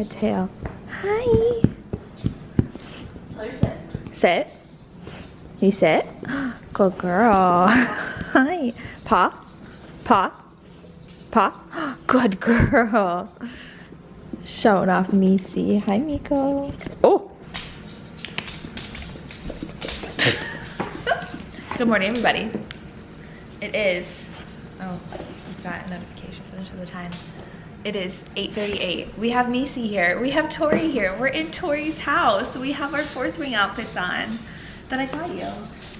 that tail. Hi. Sit. You sit. Good girl. Hi. Paw. Paw. Paw. Good girl. Showing off Missy. Hi, Miko. Oh. Good morning, everybody. It is, oh, I've got a notification, so I show the time. It is 8:38. We have Missy here. We have Tori here. We're in Tori's house. We have our 4th ring outfits on that I got you.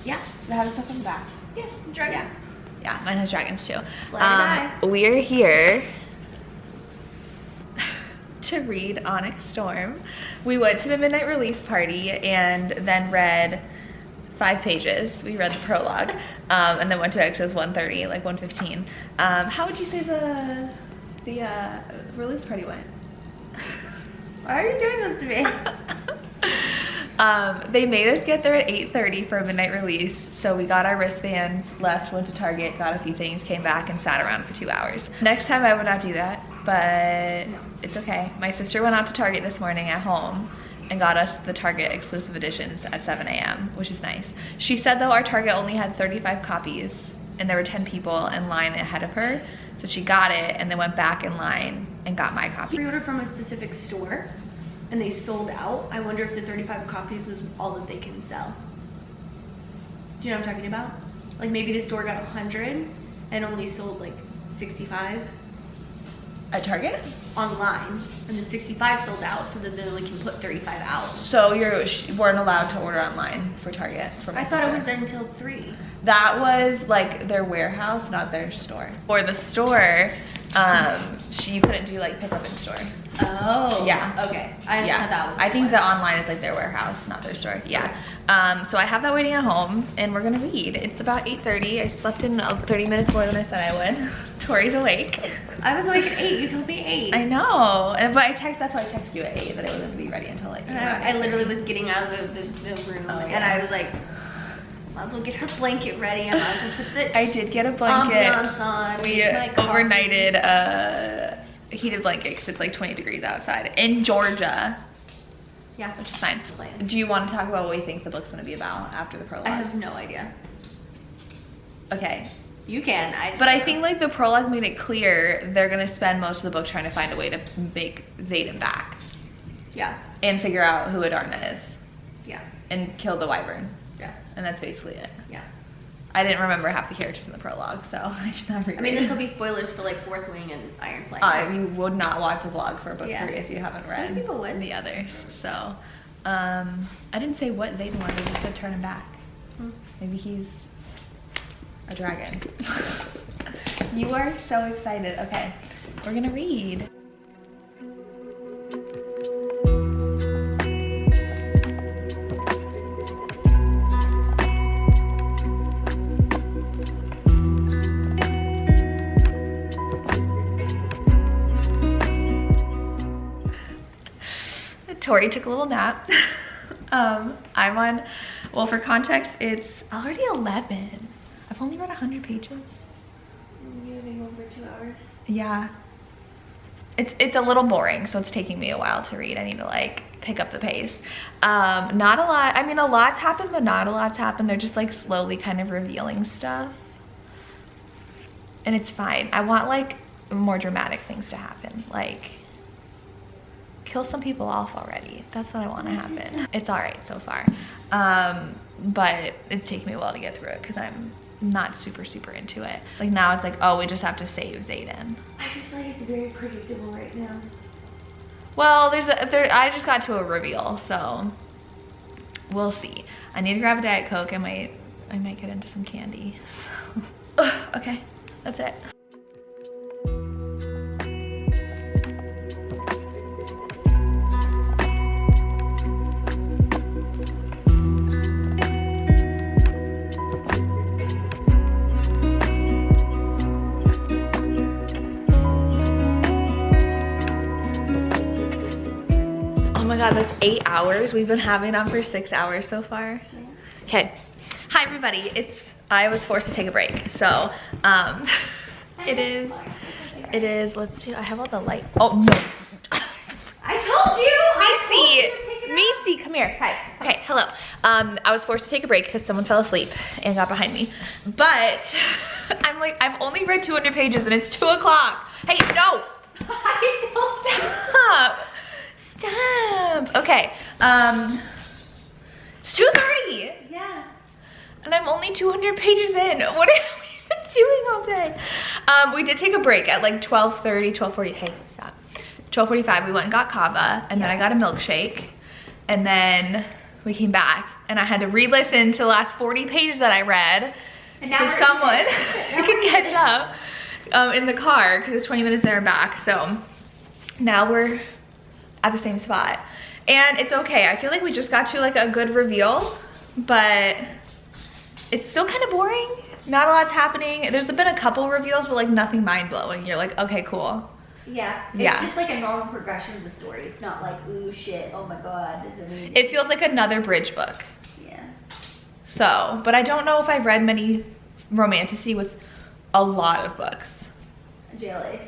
Yeah, we have stuff in the back. Yeah, dragons. Yeah, mine has dragons too. We're here to read Onyx Storm. We went to the midnight release party and then read 5 pages. We read the prologue and then went to it. It was 1:30, like 1:15. How would you say the release party went? Why are you doing this to me? They made us get there at 8:30 for a midnight release, so we got our wristbands, left, went to Target, got a few things, came back and sat around for 2 hours. Next time I would not do that, but it's okay. My sister went out to Target this morning at home and got us the Target exclusive editions at 7 a.m., which is nice. She said though our Target only had 35 copies and there were 10 people in line ahead of her, so she got it and then went back in line and got my copy. Pre-ordered from a specific store and they sold out. I wonder if the 35 copies was all that they can sell. Do you know what I'm talking about? Like maybe the store got 100 and only sold like 65 At Target? online, and the 65 sold out, so that they only can put 35 out. So you weren't allowed to order online for Target? I thought it was until 3. That was like their warehouse, not their store. For the store, you couldn't do like pickup in store. Oh. Yeah. Okay. I thought that was. I think the online is like their warehouse, not their store. Yeah. Okay. So I have that waiting at home, and we're gonna read. It's about 8:30. I slept in 30 minutes more than I said I would. Tori's awake. I was awake at 8. You told me 8. I know, but that's why I texted you at 8 that I wasn't gonna be ready until like. I literally was getting out of the room, and I was like, might as well get her blanket ready. I might as well put the I did get a blanket. ambiance on. We overnighted a heated blanket because it's like 20 degrees outside in Georgia. Yeah, which is fine. Do you want to talk about what we think the book's going to be about after the prologue? I have no idea. Okay. You can. But I think like the prologue made it clear they're going to spend most of the book trying to find a way to make Xaden back. Yeah. And figure out who Adarna is. Yeah. And kill the wyvern. Yeah. And that's basically it. Yeah. I didn't remember half the characters in the prologue, so I did not read it. I mean, this will be spoilers for like 4th Wing and Iron Flame. You would not watch the vlog for book 3 if you haven't read Some people would. the others. So, I didn't say what Xaden was, I just said turn him back. Maybe he's a dragon. You are so excited. Okay, we're gonna read. Tori took a little nap. I'm on, well, for context, it's already 11. I've only read 100 pages. You're doing over 2 hours. Yeah. It's a little boring, so it's taking me a while to read. I need to like pick up the pace. Not a lot, I mean a lot's happened, but not a lot's happened. They're just like slowly kind of revealing stuff. And it's fine. I want like more dramatic things to happen. Like, kill some people off already. That's what I want to happen. It's all right so far, but it's taking me a while to get through it because I'm not super into it. Like now it's like, oh, we just have to save Xaden. I just feel like it's very predictable right now. Well, I just got to a reveal, so we'll see. I need to grab a Diet Coke. I might get into some candy. Okay, that's it. God, that's 8 hours. We've been having on for 6 hours so far. Okay. Hi everybody. I was forced to take a break. So it is, let's do, I have all the light. Oh no. I told Macy, come here. Hi. Okay, hello. I was forced to take a break because someone fell asleep and got behind me. But I'm like, I've only read 200 pages and it's 2 o'clock. Hey, no. Stop. Stop. Okay. It's 2:30. Yeah. And I'm only 200 pages in. What have we been doing all day? We did take a break at like 12:30, 12:40. Hey, stop. 12:45, we went and got kava, and then I got a milkshake, and then we came back, and I had to re-listen to the last 40 pages that I read, and so someone could catch up in the car, because it's 20 minutes there and back. So now we're at the same spot, and it's okay. I feel like we just got to like a good reveal, but it's still kind of boring. Not a lot's happening. There's been a couple reveals, but like nothing mind-blowing. You're like, okay, cool. Yeah, it's just like a normal progression of the story. It's not like, ooh, shit, oh my god, this is amazing. It feels like another bridge book. Yeah. So, but I don't know if I've read many romantasy with a lot of books. JLAs.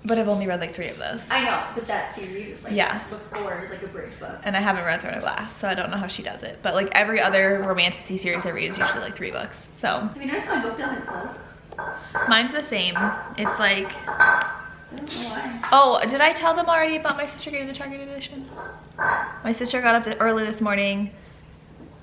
But I've only read like 3 of those. I know, but that series is like, book 4 is like a bridge book. And I haven't read Throne of Glass, so I don't know how she does it. But like every other romantasy series I read is usually like 3 books, so. Have you noticed my book doesn't close? Mine's the same. It's like, I don't know why. oh, did I tell them already about my sister getting the Target edition? My sister got up early this morning,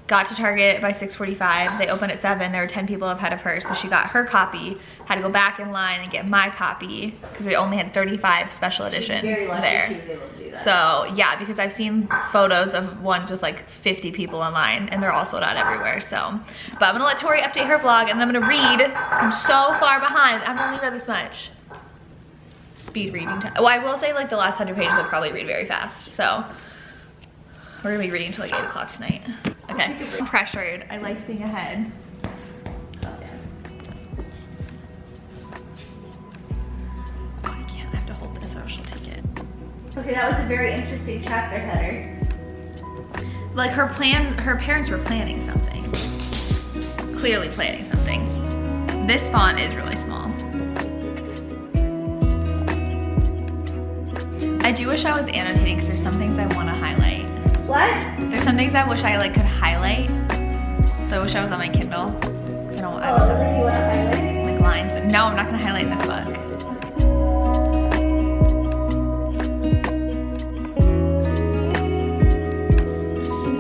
got to Target by 6:45. They opened at 7. There were 10 people ahead of her, so she got her copy, had to go back in line and get my copy, because we only had 35 special editions Very lucky there. she was able to do that. So yeah, because I've seen photos of ones with like 50 people online, and they're all sold out everywhere. So, but I'm gonna let Tori update her vlog, and then I'm gonna read. I'm so far behind. I've only read this much. Speed reading time. Well, I will say like the last 100 pages I'll probably read very fast. So we're gonna be reading until like 8 o'clock tonight. Okay, I'm pressured. I liked being ahead. I can't, I have to hold this or she'll take it. Okay, that was a very interesting chapter header. Like her parents were planning something. Clearly planning something. This font is really small. I do wish I was annotating because there's some things I want to highlight. What? There's some things I wish I like could highlight. So I wish I was on my Kindle. I don't. Oh, like you want to highlight? Like lines. No, I'm not gonna highlight in this book.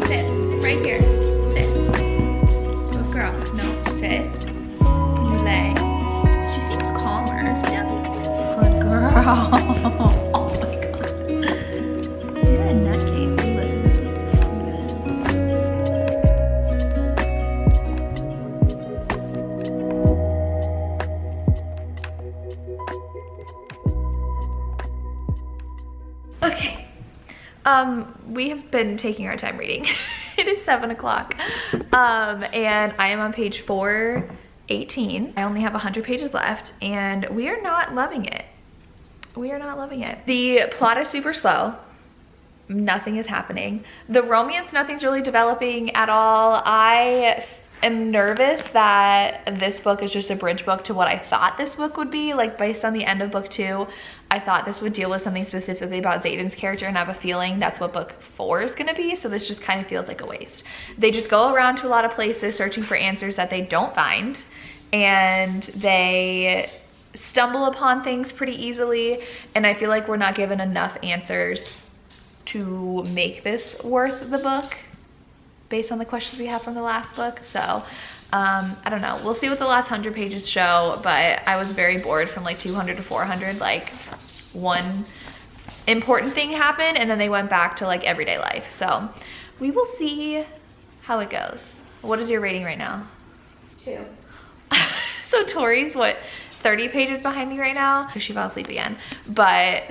Sit right here. Sit. Good girl. No, sit. Can you lay? She seems calmer. Yeah. Good girl. Oh my god. You're a nutcase. You listen to sleep. Okay. We have been taking our time reading. It is 7 o'clock. And I am on page 418. I only have 100 pages left, and we are not loving it. We are not loving it. The plot is super slow. Nothing is happening. The romance, nothing's really developing at all. I am nervous that this book is just a bridge book to what I thought this book would be. Like based on the end of book 2, I thought this would deal with something specifically about Xaden's character, and I have a feeling that's what book 4 is gonna be. So this just kind of feels like a waste. They just go around to a lot of places searching for answers that they don't find, and they stumble upon things pretty easily, and I feel like we're not given enough answers to make this worth the book based on the questions we have from the last book. So I don't know, we'll see what the last 100 pages show, but I was very bored from like 200 to 400. Like one important thing happened and then they went back to like everyday life. So we will see how it goes. What is your rating right now? 2. So Tori's what, 30 pages behind me right now? She fell asleep again, but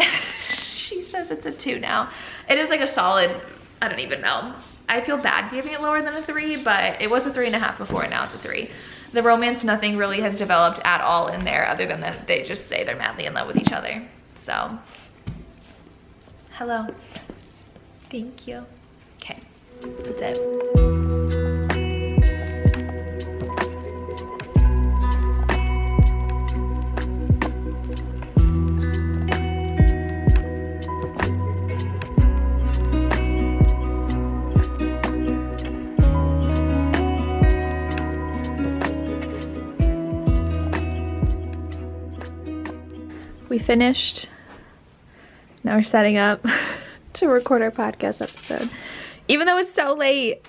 she says it's a 2 now. It is like a solid, I don't even know. I feel bad giving it lower than a 3, but it was a 3.5 before, and now it's a 3. The romance, nothing really has developed at all in there other than that they just say they're madly in love with each other. So, hello. Thank you. Okay, that's it. we finished. Now we're setting up to record our podcast episode. Even though it's so late.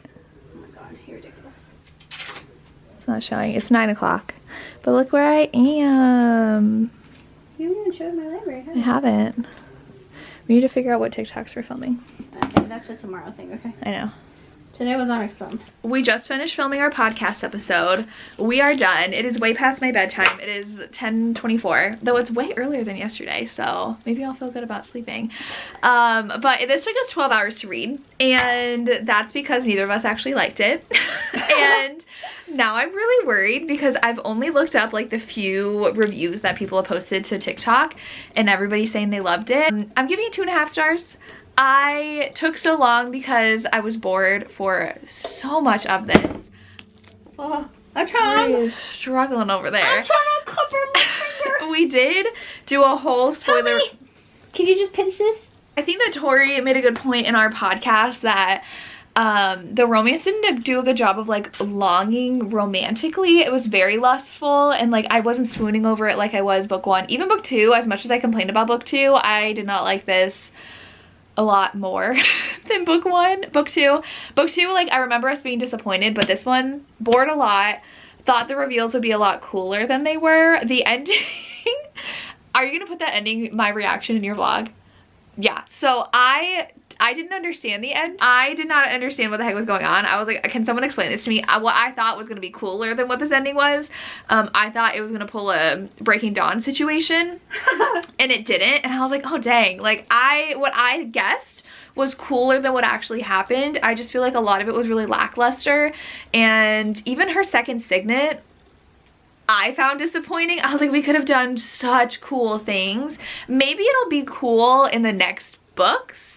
Oh my god, you're ridiculous. It's not showing. It's 9 o'clock. But look where I am. You haven't even showed my library, have I you? haven't. We need to figure out what TikToks we're filming. Okay, that's a tomorrow thing, okay? I know. Today was Onyx film. We just finished filming our podcast episode. We are done. It is way past my bedtime. It is 10:24, though it's way earlier than yesterday, so maybe I'll feel good about sleeping. But this took us 12 hours to read, and that's because neither of us actually liked it. And now I'm really worried because I've only looked up like the few reviews that people have posted to TikTok, and everybody's saying they loved it. I'm giving it 2.5 stars. I took so long because I was bored for so much of this. Oh, I'm Tori trying. is struggling over there. I'm trying to cover my finger. We did do a whole spoiler. Help me. Can you just pinch this? I think that Tori made a good point in our podcast that the romance didn't do a good job of like longing romantically. It was very lustful, and like I wasn't swooning over it like I was book 1. Even book 2, as much as I complained about book 2, I did not like this a lot more than book 1. Book 2, like I remember us being disappointed, but this one bored a lot. Thought the reveals would be a lot cooler than they were. The ending are you gonna put that ending, my reaction, in your vlog? Yeah, so I didn't understand the end. I did not understand what the heck was going on. I was like, can someone explain this to me? What I thought was going to be cooler than what this ending was. I thought it was going to pull a Breaking Dawn situation, and it didn't. And I was like, oh dang. Like what I guessed was cooler than what actually happened. I just feel like a lot of it was really lackluster. And even her second signet, I found disappointing. I was like, we could have done such cool things. Maybe it'll be cool in the next books.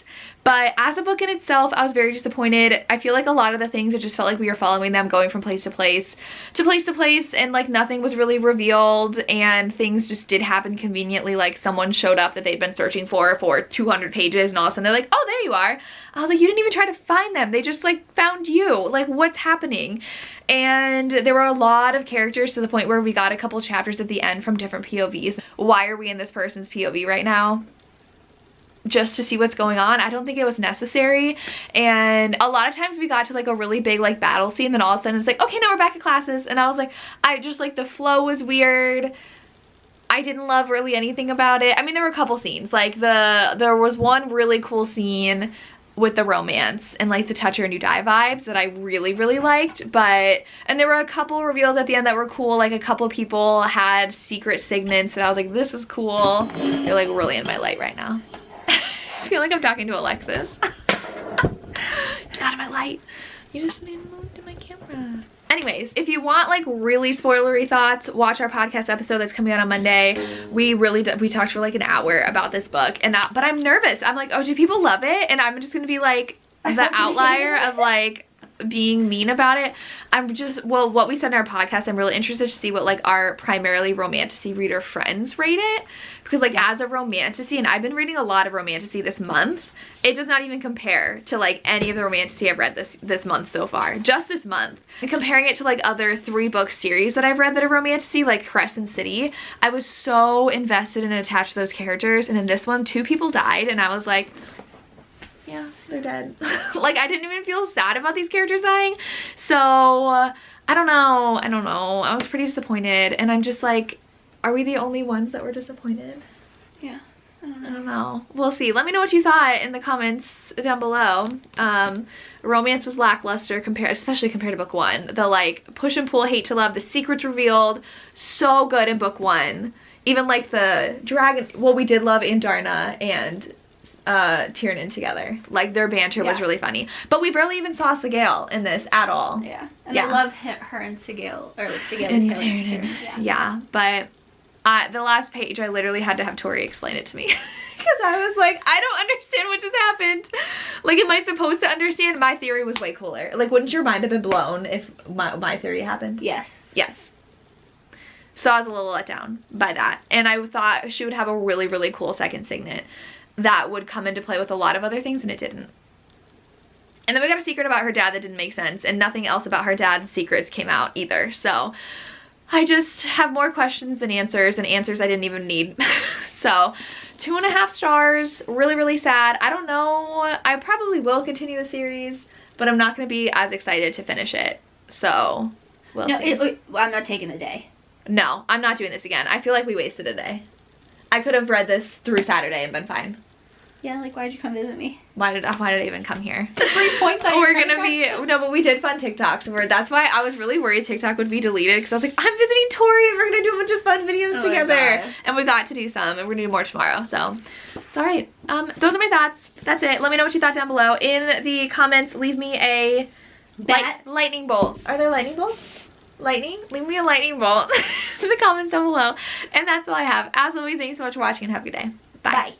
But as a book in itself, I was very disappointed. I feel like a lot of the things, it just felt like we were following them, going from place to place to place to place, and like nothing was really revealed, and things just did happen conveniently. Like someone showed up that they'd been searching for 200 pages, and all of a sudden they're like, oh, there you are. I was like, you didn't even try to find them. They just like found you. Like, what's happening? And there were a lot of characters to the point where we got a couple chapters at the end from different POVs. Why are we in this person's POV right now? Just to see what's going on. I don't think it was necessary. And a lot of times we got to like a really big like battle scene, then all of a sudden it's like, okay, now we're back at classes. And I was like, I just like, the flow was weird. I didn't love really anything about it. I mean, there were a couple scenes. Like there was one really cool scene with the romance and like the touch her and you die vibes that I really, really liked. And there were a couple reveals at the end that were cool. Like a couple people had secret signets and I was like, this is cool. You're like really in my light right now. I feel like I'm talking to Alexis. Get out of my light. You just need to move to my camera. Anyways, if you want like really spoilery thoughts, watch our podcast episode that's coming out on Monday. We talked for like an hour about this book, and but I'm nervous. I'm like, oh, do people love it? And I'm just gonna be like the outlier of like being mean about it. Well, what we said in our podcast, I'm really interested to see what like our primarily romantasy reader friends rate it, because like as a romantasy, and I've been reading a lot of romantasy this month, it does not even compare to like any of the romantasy I've read this month so far, just this month. And comparing it to like other 3-book series that I've read that are romantasy, like Crescent City, I was so invested and attached to those characters, and in this one 2 people died, and I was like, yeah, they're dead. Like I didn't even feel sad about these characters dying. So I don't know. I was pretty disappointed, and I'm just like, are we the only ones that were disappointed? Yeah. I don't know. We'll see. Let me know what you thought in the comments down below. Romance was lackluster especially compared to book 1. The like push and pull, hate to love, the secrets revealed, so good in book 1. Even like the dragon, well, we did love Andarna and Tiernan together. Like their banter was really funny. But we barely even saw Sigale in this at all. Yeah. And I love her and Sigale, or like Sigale and Taylor. Tiernan. Yeah, but the last page I literally had to have Tori explain it to me. Because I was like, I don't understand what just happened. Like, am I supposed to understand? My theory was way cooler. Like, wouldn't your mind have been blown if my theory happened? Yes. Yes. So I was a little let down by that. And I thought she would have a really, really cool second signet that would come into play with a lot of other things, and it didn't. And then we got a secret about her dad that didn't make sense, and nothing else about her dad's secrets came out either. So I just have more questions than answers, and answers I didn't even need. So 2.5 stars, really, really sad. I don't know, I probably will continue the series, but I'm not gonna be as excited to finish it. So we'll see. I'm not taking the day. No, I'm not doing this again. I feel like we wasted a day. I could have read this through Saturday and been fine. Yeah, like why'd you come visit me? Why did I even come here? 3 points on We're gonna be, no, but we did fun TikToks. That's why I was really worried TikTok would be deleted, because I was like, I'm visiting Tori and we're gonna do a bunch of fun videos together. And we got to do some, and we're gonna do more tomorrow, so it's all right. Those are my thoughts. That's it. Let me know what you thought down below. In the comments, leave me a lightning bolt. Are there lightning bolts? Lightning? Leave me a lightning bolt in the comments down below. And that's all I have. As always, thanks so much for watching and have a good day. Bye. Bye.